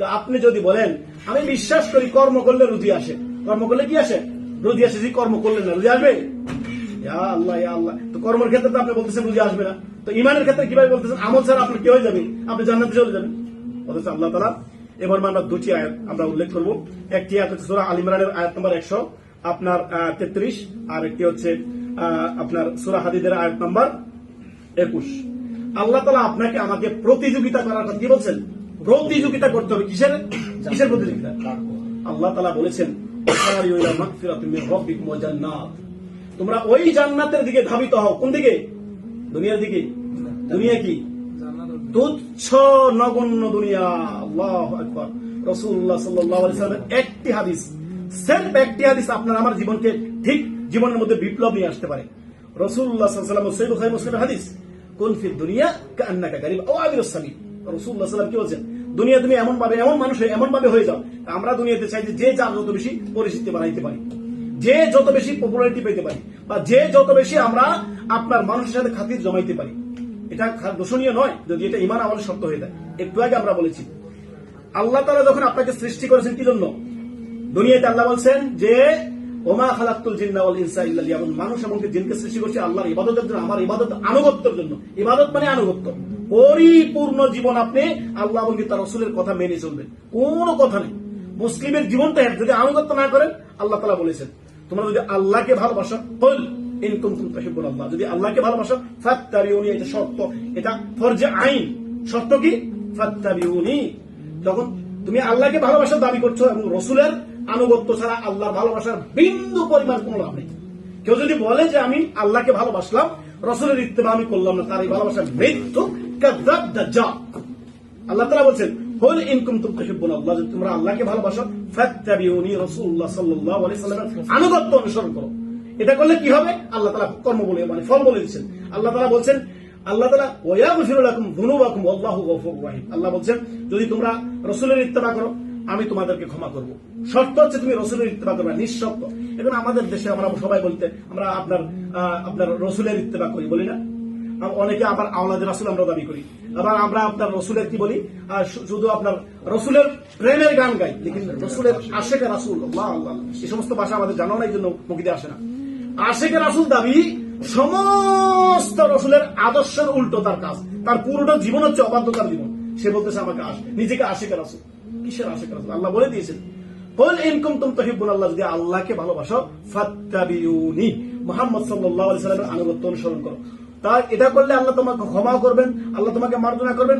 তো আপনি যদি বলেন আমি বিশ্বাস করি কর্ম করলে রুজি আসে, কর্ম করলে কি আসে? রুজি আসে। যদি কর্ম করলেন না, রুজি আসবে? ইয়া আল্লাহ ইয়া আল্লাহ। তো কর্মের ক্ষেত্রে তো আপনি বলতেছেন রুজি আসবে না, তো ইমানের ক্ষেত্রে কিভাবে বলতেছেন আমল ছাড়া আপনি কি হয়ে যাবে? আপনি জান্নাতে চলে যাবেন। অথচ আল্লাহ তাআলা এবার আমরা দুটি আয়াত আমরা উল্লেখ করব। একটি আয়াত হচ্ছে সূরা আল ইমরানের আয়াত নম্বর 100 আপনার 33, আর একটি হচ্ছে আপনার সূরা হাদীদের আয়াত নম্বর 21। আল্লাহ তাআলা আপনাকে আমাকে প্রতিযোগিতা করার কথা কি বলছেন? প্রতিযোগিতা করতে হবে। কিসের কিসের প্রতিযোগিতা? আল্লাহ তাআলা বলেছেন তোমরা ওই জান্নাতের দিকে ধাবিত হও। কোন দিকে? দুনিয়ার দিকে। দুনিয়া কি? তুচ্ছ নগণ্য দুনিয়া। আল্লাহু আকবার। রাসূলুল্লাহ সাল্লাল্লাহু আলাইহি ওয়াসাল্লামের একটি হাদিস, সির্ফ একটি হাদিস আপনার আমার জীবনকে ঠিক জীবনের মধ্যে বিপ্লব নিয়ে আসতে পারে। রাসূলুল্লাহ সাল্লাল্লাহু আলাইহি ওয়াসাল্লাম সহিহ বুখারী মুসলিমের হাদিস, কুন ফিদ দুনিয়া কাআন্নাকা গারিব আও আবিরুস সাবিল। রাসূলুল্লাহ সাল্লাল্লাহু আলাইহি ওয়াসাল্লাম কি বলেন? দুনিয়া তুমি এমন ভাবে, এমন মানুষ হয়ে, এমন ভাবে হয়ে যাও। আমরা দুনিয়াতে চাই যে যার যত বেশি পরিচিতি বানাইতে পারি, যে যত বেশি পপুলারিটি পেতে পারি, বা যে যত বেশি আমরা আপনার মানুষের সাথে খাতির জমাইতে পারি। এটা দোষণীয় নয় যদি এটা ঈমান আমলের শর্ত হয়ে যায়। একটু আগে আমরা বলেছি আল্লাহ তাআলা যখন আপনাকে সৃষ্টি করেছেন কি জন্য? দুনিয়াতে আল্লাহ বলছেন যে ওমা খালাকতুল জিন্না ওয়াল ইনসা ইল্লা লিয়াবুদুন, মানুষ এবং জিনকে সৃষ্টি করেছি আল্লাহর ইবাদতের জন্য, আমার ইবাদত আনুগত্যের জন্য। ইবাদত মানে আনুগত্য। পরিপূর্ণ জীবন আপনি আল্লাহ এবং তার রাসূলের কথা মেনে চলবেন, কোনো কথা নেই। মুসলিমের জীবনটা যদি আনুগত্য না করেন, আল্লাহ তাআলা বলেছেন তোমরা যদি আল্লাহকে ভালোবাসো, কুল ইন কুনতুম তুহিব্বুনাল্লাহ, যদি আল্লাহকে ভালোবাসো ফাত্তাবিউনি, এটা শর্ত, এটা ফরজে আইন। শর্ত কি? ফাত্তাবিউনি। যখন তুমি আল্লাহকে ভালোবাসার দাবি করছো এবং রাসূলের আনুগত্য ছাড়া আল্লাহর ভালোবাসার বিন্দু পরিমাণ কোনো লাভ নেই। কেউ যদি বলে যে আমি আল্লাহকে ভালোবাসলাম, রাসূলের ইত্তেবা আমি করলাম না, তার এই ভালোবাসার মৃত্যু কাযাব দাজ্জাল। আল্লাহ তাআলা বলেন কুল ইন কুনতুম তুহিব্বুনাল্লাহ, যদি তোমরা আল্লাহকে ভালোবাসো ফাত্তাবিউনি, রাসূলুল্লাহ সাল্লাল্লাহু আলাইহি সাল্লামের আনুগত্য অনুসরণ করো। এটা করলে কি হবে? আল্লাহ তাআলা কর্ম বলে মানে ফল বলে দিচ্ছেন। আল্লাহ তাআলা বলছেন, আল্লাহ তাআলা ওয়ায়াগফিরু লাকুম যুনুবাকুম ওয়াল্লাহু গফুরুর রহিম। আল্লাহ বলছেন যদি তোমরা রাসূলের ইত্তেবা করো আমি তোমাদেরকে ক্ষমা করব। শর্ত হচ্ছে তুমি রাসূলের ইত্তেবা করবে, নিঃশর্ত। এখন আমাদের দেশে আমরা সবাই বলতে আমরা আপনার রাসূলের ইত্তেবা করি, বলি না? অনেকে আবার আওলাদ রাসূল আমরা দাবি করি, আবার আমরা আপনার রাসূলের কি বলি, শুধু আপনার রাসূলের প্রেমের গান গাই, লেকিন রাসূলের আশিক রাসূল আল্লাহ আল্লাহ এই সমস্ত ভাষা আমাদের জানা নাই, জন্য মুখে আসে না। আশিক রাসূল দাবি সমস্ত রাসূলের আদর্শের উল্টো তার কাজ, তার পুরোটা জীবন হচ্ছে অবাধ্যতার জীবন। সে বলতেছে আমাকে নিজেকে আশিক রাসূল। কিসের আশিক রাসূল? আল্লাহ বলে দিয়েছেন কুল ইন কুনতুম তুহিব্বুনাল্লাহ, যদি আল্লাহকে ভালোবাসো ফাত্তাবিউনি, মুহাম্মদ সাল্লাল্লাহু আলাইহি ওয়াসাল্লামের আনুগত্য অনুসরণ করো। তা এটা করলে আল্লাহ তোমাকে ক্ষমা করবেন, আল্লাহ তোমাকে মার্জনা করবেন।